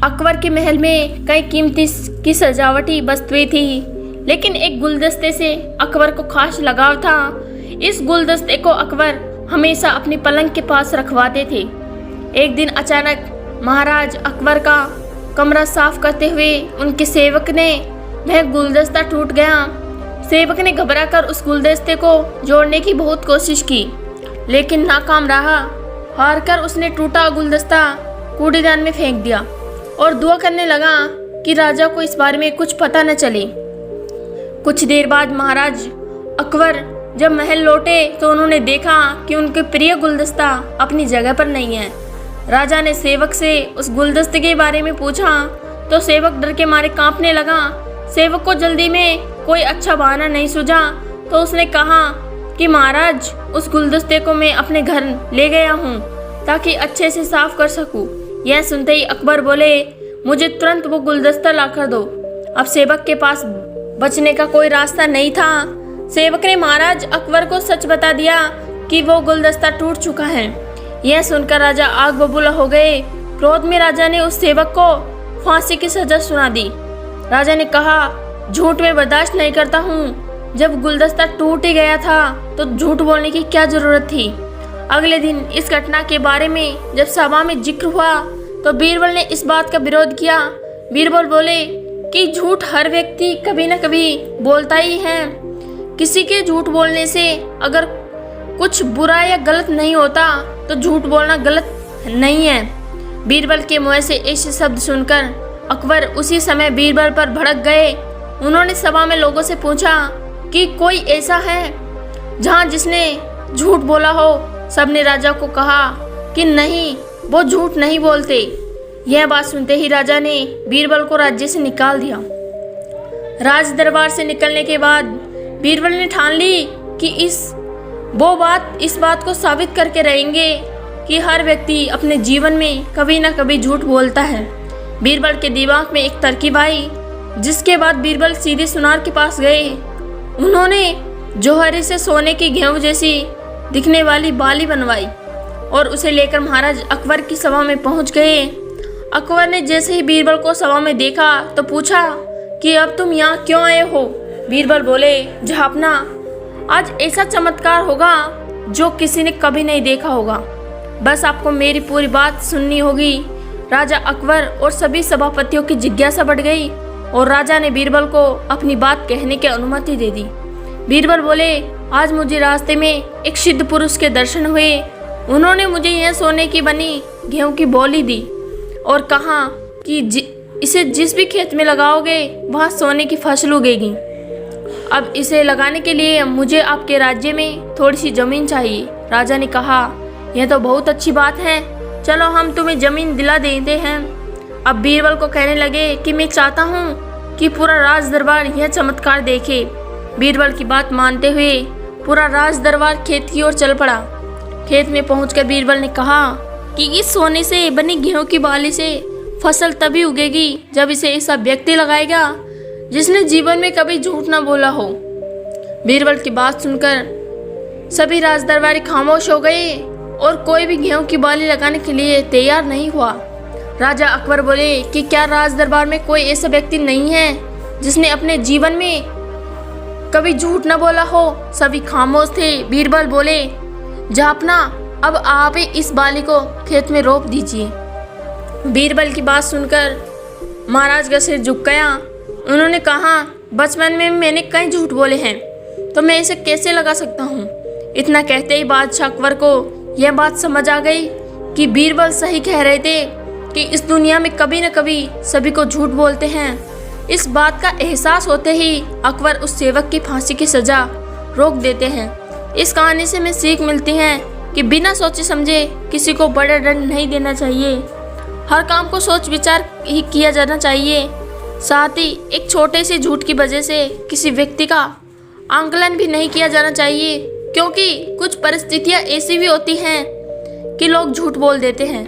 अकबर के महल में कई कीमती की सजावटी वस्तुएं थी, लेकिन एक गुलदस्ते से अकबर को खास लगाव था। इस गुलदस्ते को अकबर हमेशा अपनी पलंग के पास रखवाते थे। एक दिन अचानक महाराज अकबर का कमरा साफ करते हुए उनके सेवक ने वह गुलदस्ता टूट गया। सेवक ने घबराकर उस गुलदस्ते को जोड़ने की बहुत कोशिश की, लेकिन नाकाम रहा। हारकर उसने टूटा गुलदस्ता कूड़ेदान में फेंक दिया और दुआ करने लगा कि राजा को इस बारे में कुछ पता न चले। कुछ देर बाद महाराज अकबर जब महल लौटे तो उन्होंने देखा कि उनके प्रिय गुलदस्ता अपनी जगह पर नहीं है। राजा ने सेवक से उस गुलदस्ते के बारे में पूछा तो सेवक डर के मारे कांपने लगा। सेवक को जल्दी में कोई अच्छा बहाना नहीं सूझा तो उसने कहा कि महाराज, उस गुलदस्ते को मैं अपने घर ले गया हूँ ताकि अच्छे से साफ कर सकूँ। यह सुनते ही अकबर बोले, मुझे तुरंत वो गुलदस्ता ला कर दो। अब सेवक के पास बचने का कोई रास्ता नहीं था। सेवक ने महाराज अकबर को सच बता दिया कि वो गुलदस्ता टूट चुका है। यह सुनकर राजा आग बबूला हो गए। क्रोध में राजा ने उस सेवक को फांसी की सजा सुना दी। राजा ने कहा, झूठ में बर्दाश्त नहीं करता हूँ। जब गुलदस्ता टूट ही गया था तो झूठ बोलने की क्या जरूरत थी। अगले दिन इस घटना के बारे में जब सभा में जिक्र हुआ तो बीरबल ने इस बात का विरोध किया। बीरबल बोले कि झूठ हर व्यक्ति कभी न कभी बोलता ही है। किसी के झूठ बोलने से अगर कुछ बुरा या गलत नहीं होता तो झूठ बोलना गलत नहीं है। बीरबल के मुंह से ऐसे शब्द सुनकर अकबर उसी समय बीरबल पर भड़क गए। उन्होंने सभा में लोगों से पूछा कि कोई ऐसा है जहां जिसने झूठ बोला हो। सबने राजा को कहा कि नहीं, वो झूठ नहीं बोलते। यह बात सुनते ही राजा ने बीरबल को राज्य से निकाल दिया। राज दरबार से निकलने के बाद बीरबल ने ठान ली कि इस बात को साबित करके रहेंगे कि हर व्यक्ति अपने जीवन में कभी न कभी झूठ बोलता है। बीरबल के दिमाग में एक तरकीब आई, जिसके बाद बीरबल सीधे सुनार के पास गए। उन्होंने जौहरी से सोने की गेहूं जैसी दिखने वाली बाली बनवाई और उसे लेकर महाराज अकबर की सभा में पहुंच गए। अकबर ने जैसे ही बीरबल को सभा में देखा तो पूछा कि अब तुम यहाँ क्यों आए हो। बीरबल बोले, जहापना, आज ऐसा चमत्कार होगा जो किसी ने कभी नहीं देखा होगा। बस आपको मेरी पूरी बात सुननी होगी। राजा अकबर और सभी सभापतियों की जिज्ञासा बढ़ गई और राजा ने बीरबल को अपनी बात कहने की अनुमति दे दी। बीरबल बोले, आज मुझे रास्ते में एक सिद्ध पुरुष के दर्शन हुए। उन्होंने मुझे यह सोने की बनी गेहूं की बोली दी और कहा कि इसे जिस भी खेत में लगाओगे वहाँ सोने की फसल उगेगी। अब इसे लगाने के लिए मुझे आपके राज्य में थोड़ी सी जमीन चाहिए। राजा ने कहा, यह तो बहुत अच्छी बात है, चलो हम तुम्हें जमीन दिला देते हैं। अब बीरबल को कहने लगे कि मैं चाहता हूँ कि पूरा राज दरबार यह चमत्कार देखे। बीरबल की बात मानते हुए पूरा राज दरबार खेत की ओर चल पड़ा। खेत में पहुंचकर बीरबल ने कहा कि इस सोने से बनी गेहूं की बाली से फसल तभी उगेगी जब इसे ऐसा व्यक्ति लगाएगा जिसने जीवन में कभी झूठ न बोला हो। बीरबल की बात सुनकर सभी राज दरबारी खामोश हो गए और कोई भी गेहूं की बाली लगाने के लिए तैयार नहीं हुआ। राजा अकबर बोले कि क्या राज दरबार में कोई ऐसा व्यक्ति नहीं है जिसने अपने जीवन में कभी झूठ न बोला हो। सभी खामोश थे। बीरबल बोले, जहापना, अब आप ही इस बाली को खेत में रोप दीजिए। बीरबल की बात सुनकर महाराज का सिर झुक गया। उन्होंने कहा, बचपन में मैंने कई झूठ बोले हैं तो मैं इसे कैसे लगा सकता हूँ। इतना कहते ही बादशाह अकबर को यह बात समझ आ गई कि बीरबल सही कह रहे थे कि इस दुनिया में कभी न कभी सभी को झूठ बोलते हैं। इस बात का एहसास होते ही अकबर उस सेवक की फांसी की सजा रोक देते हैं। इस कहानी से हमें सीख मिलती है कि बिना सोचे समझे किसी को बड़ा दंड नहीं देना चाहिए। हर काम को सोच विचार ही किया जाना चाहिए। साथ ही एक छोटे से झूठ की वजह से किसी व्यक्ति का आंकलन भी नहीं किया जाना चाहिए, क्योंकि कुछ परिस्थितियां ऐसी भी होती हैं कि लोग झूठ बोल देते हैं।